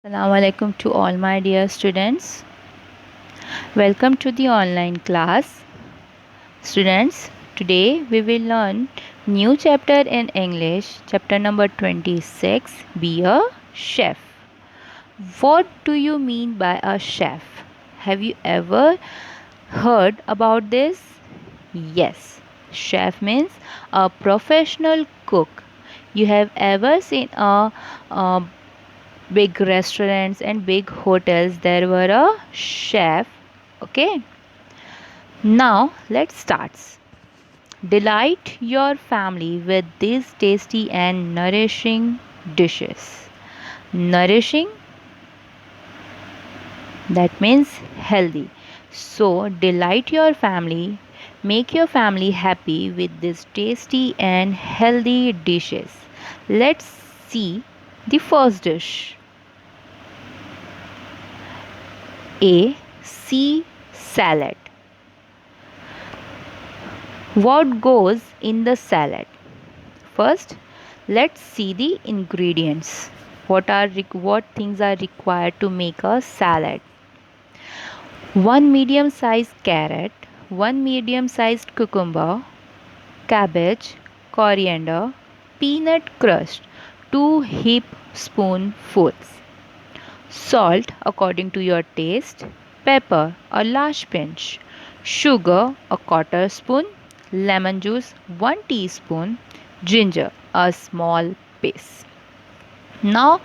Assalamu alaikum to all my dear students. Welcome to the online class. Students, today we will learn new chapter in English, chapter number 26, be a chef. What do you mean by a chef? Have you ever heard about this? Yes. Chef means a professional cook. You have ever seen a big restaurants and big hotels there were a chef. Okay, now let's start. Delight your family with these tasty and nourishing dishes. Nourishing, that means healthy. So delight your family, make your family happy with these tasty and healthy dishes. Let's see the first dish. A. Sea salad. What goes in the salad? First, let's see the ingredients. What things are required to make a salad? One medium-sized carrot, one medium-sized cucumber, cabbage, coriander, peanut crust, 2 heap spoonfuls. Salt according to your taste, pepper a large pinch, sugar a quarter spoon, lemon juice 1 teaspoon, ginger a small piece. Now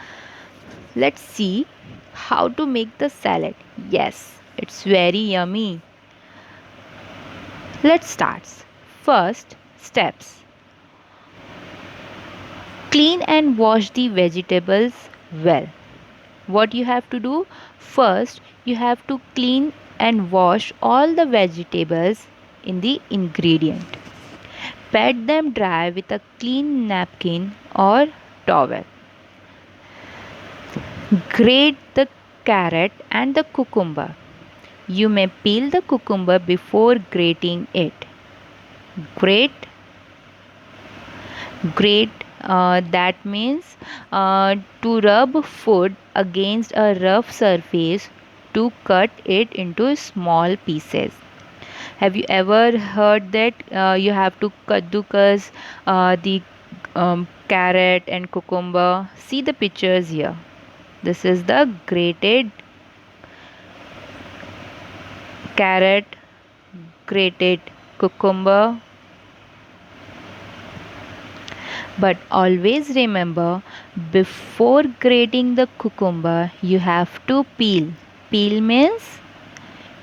let's see how to make the salad. Yes, it's very yummy. Let's start. First steps. Clean and wash the vegetables well. What you have to do? First, you have to clean and wash all the vegetables in the ingredient. Pat them dry with a clean napkin or towel. Grate the carrot and the cucumber. You may peel the cucumber before grating it. Grate, that means to rub food against a rough surface to cut it into small pieces. Have you ever heard that you have to kaddukas the carrot and cucumber? See the pictures here. This is the grated carrot, grated cucumber. But always remember, before grating the cucumber, you have to peel. Peel means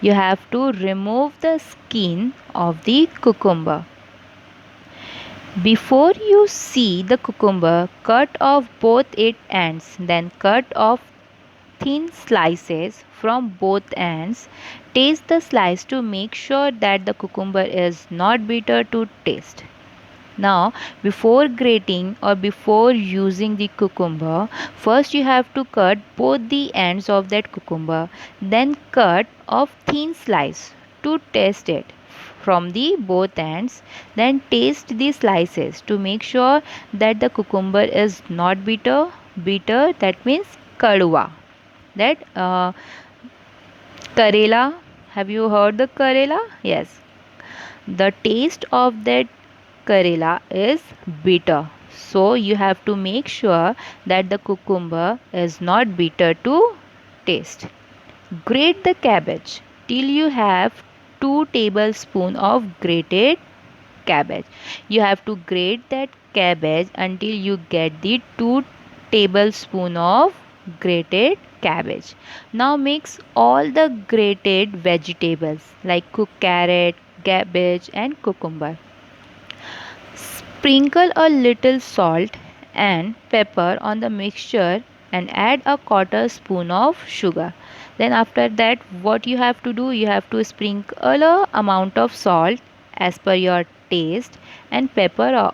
you have to remove the skin of the cucumber. Before you see the cucumber, cut off both its ends, then cut off thin slices from both ends. Taste the slice to make sure that the cucumber is not bitter to taste. Now, before grating or before using the cucumber, first you have to cut both the ends of that cucumber, then cut off thin slice to taste it from the both ends, then taste the slices to make sure that the cucumber is not bitter. Bitter, that means kadwa. That karela, have you heard the karela? Yes, the taste of that karela is bitter. So you have to make sure that the cucumber is not bitter to taste. Grate the cabbage till you have 2 tablespoons of grated cabbage. You have to grate that cabbage until you get the 2 tablespoons of grated cabbage. Now mix all the grated vegetables like cooked carrot, cabbage and cucumber. Sprinkle a little salt and pepper on the mixture and add a quarter spoon of sugar. Then after that what you have to do, you have to sprinkle a amount of salt as per your taste and pepper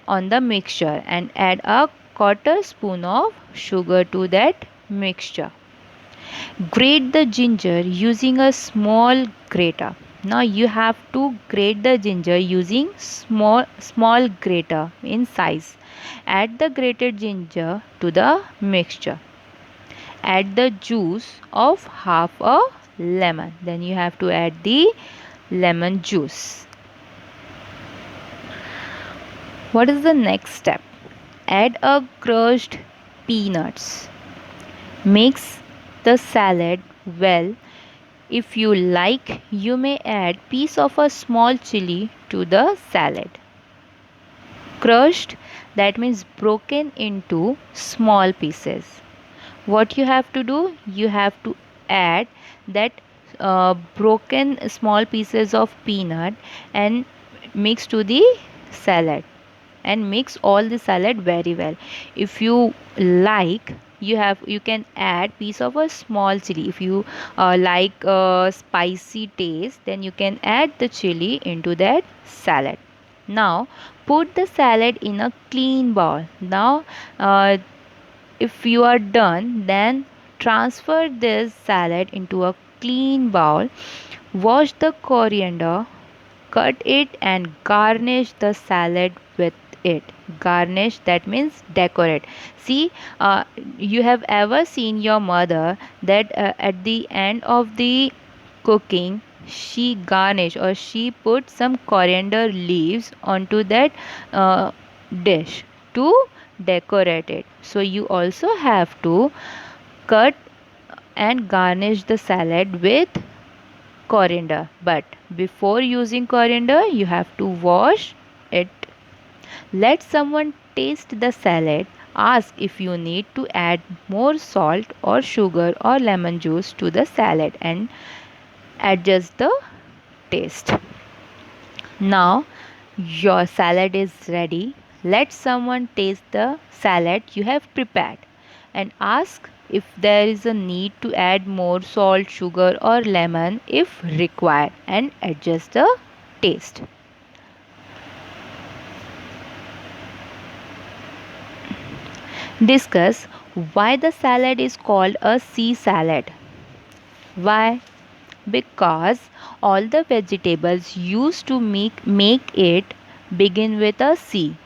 on the mixture and add a quarter spoon of sugar to that mixture. Grate the ginger using a small grater. Now you have to grate the ginger using small grater in size. Add the grated ginger to the mixture. add the juice of half a lemon. Then you have to add the lemon juice. What is the next step? Add a crushed peanuts. Mix the salad well. If you like, you may add piece of a small chili to the salad. Crushed, that means broken into small pieces. What you have to do? You have to add that broken small pieces of peanut and mix to the salad, and mix all the salad very well. If you like, you can add piece of a small chili. If you like spicy taste, then you can add the chili into that salad. Now put the salad in a clean bowl. Now if you are done, then transfer this salad into a clean bowl. Wash the coriander, cut it, and garnish the salad with it. Garnish, that means decorate. See, you have ever seen your mother that at the end of the cooking, she garnish or she put some coriander leaves onto that uh, dish to decorate it. So you also have to cut and garnish the salad with coriander, but before using coriander you have to wash it. Let someone taste the salad. Ask if you need to add more salt or sugar or lemon juice to the salad, and adjust the taste. Now your salad is ready. Let someone taste the salad you have prepared and ask if there is a need to add more salt, sugar, or lemon if required, and adjust the taste. Discuss why the salad is called a sea salad. Why? Because all the vegetables used to make it begin with a C.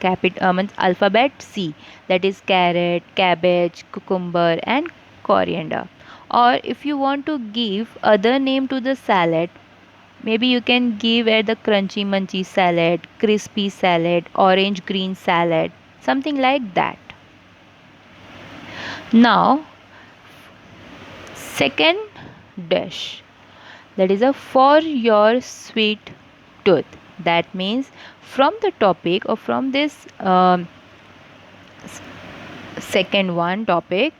Means alphabet C, that is carrot, cabbage, cucumber, and coriander. Or if you want to give other name to the salad, maybe you can give it the crunchy munchy salad, crispy salad, orange green salad, something like that. Now, second dish, that is a for your sweet tooth. That means from the topic or from this second one topic,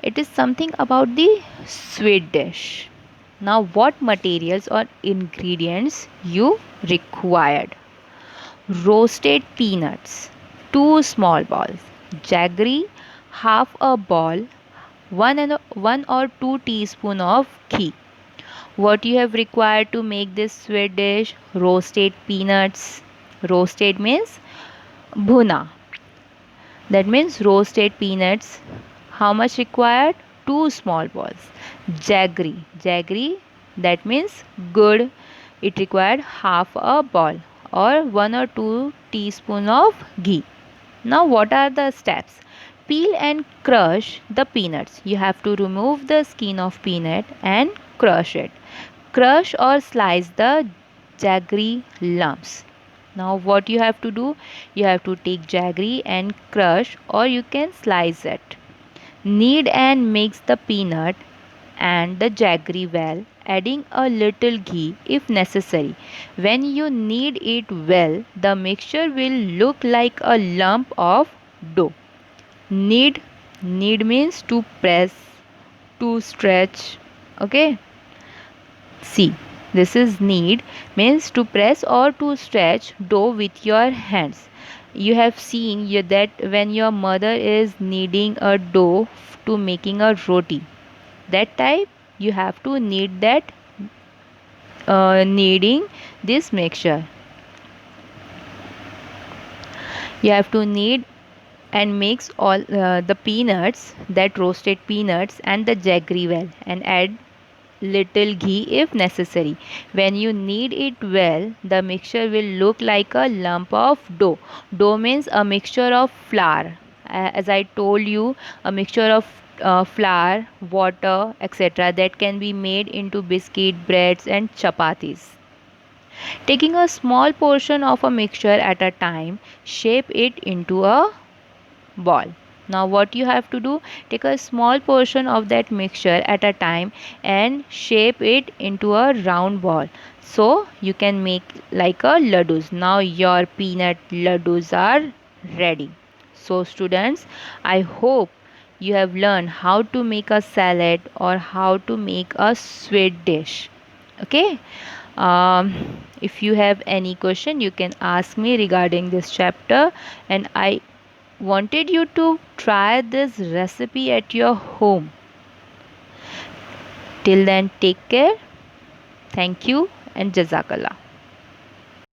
it is something about the sweet dish. Now, what materials or ingredients you required? Roasted peanuts, 2 small balls. Jaggery, half a ball. 1 or 2 teaspoon of ghee. What you have required to make this sweet dish? Roasted peanuts. Roasted means bhuna. That means roasted peanuts. How much required? 2 small balls. Jaggery. Jaggery, that means good. It required half a ball or 1 or 2 teaspoon of ghee. Now what are the steps? Peel and crush the peanuts. You have to remove the skin of peanut and crush it. Crush or slice the jaggery lumps. Now what you have to do? You have to take jaggery and crush, or you can slice it. Knead and mix the peanut and the jaggery well, adding a little ghee if necessary. When you knead it well, the mixture will look like a lump of dough. Knead, knead means to press, to stretch. Okay? See, this is knead means to press or to stretch dough with your hands. You have seen that when your mother is kneading a dough to making a roti, that type you have to knead that kneading this mixture. You have to knead and mix all the peanuts, that roasted peanuts and the jaggery well, and add little ghee if necessary. When you knead it well, the mixture will look like a lump of dough. Dough means a mixture of flour. As I told you, a mixture of flour, water, etc. that can be made into biscuit, breads, and chapatis. Taking a small portion of a mixture at a time, shape it into a ball. Now, what you have to do, take a small portion of that mixture at a time and shape it into a round ball. So, you can make like a laddus. Now, your peanut laddus are ready. So, students, I hope you have learned how to make a salad or how to make a sweet dish. Okay. If you have any question, you can ask me regarding this chapter, and I wanted you to try this recipe at your home. Till then, take care. Thank you and Jazakallah.